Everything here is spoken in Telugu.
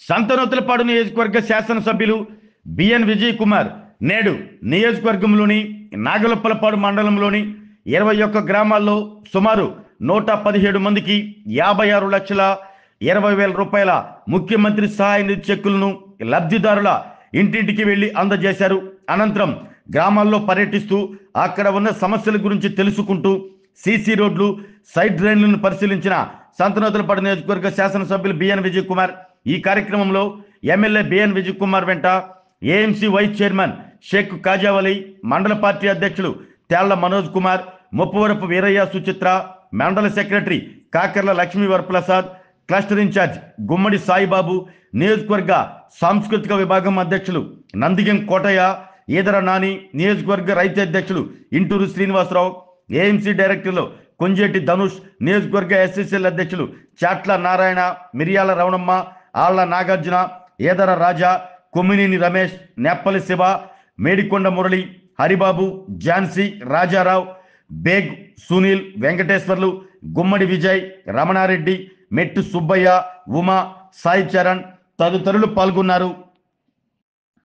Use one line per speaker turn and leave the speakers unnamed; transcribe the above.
సంతనూతలపాడు నియోజకవర్గ శాసనసభ్యులు బిఎన్ విజయ్ కుమార్ నేడు నియోజకవర్గంలోని నాగలప్పలపాడు మండలంలోని 21 గ్రామాల్లో సుమారు 117 మందికి 56,20,000 రూపాయల ముఖ్యమంత్రి సహాయ నిధి చెక్కులను లబ్ధిదారుల ఇంటింటికి వెళ్లి అందజేశారు. అనంతరం గ్రామాల్లో పర్యటిస్తూ అక్కడ ఉన్న సమస్యల గురించి తెలుసుకుంటూ సీసీ రోడ్లు, సైడ్ డ్రైన్లను పరిశీలించిన సంతనూతలపాడు నియోజకవర్గ శాసనసభ్యులు బిఎన్ విజయ్ కుమార్ ఈ కార్యక్రమంలో ఎమ్మెల్యే బిఎన్ విజయ్ కుమార్ వెంట AMC vice chairman Sheikh Khajavali, మండల పార్టీ అధ్యక్షులు తేళ్ల మనోజ్ కుమార్, ముప్పవరపు వీరయ్య సుచిత్ర, మండల secretary Kakarla Lakshmi Varaprasad, cluster incharge Gummadi Saibabu, నియోజకవర్గ సాంస్కృతిక విభాగం అధ్యక్షులు నందిగం కోటయ్య, ఈదర నాని, నియోజకవర్గ రైతు అధ్యక్షులు ఇంటూరు శ్రీనివాసరావు, ఏఎంసీ డైరెక్టర్లు కొంజేటి ధనుష్, నియోజకవర్గ ఎస్ఎస్ఎల్ అధ్యక్షులు చాట్ల నారాయణ, మిరియాల రవణమ్మ, ఆళ్ల నాగార్జున, ఏదర రాజా, కొమ్మినేని రమేష్, నెప్పలి శివ, మేడికొండ మురళి, హరిబాబు, ఝాన్సీ, రాజారావు, బేగ్, సునీల్, వెంకటేశ్వర్లు, గుమ్మడి విజయ్, రమణారెడ్డి, మెట్టు సుబ్బయ్య, ఉమా, సాయి చరణ్ తదితరులు పాల్గొన్నారు.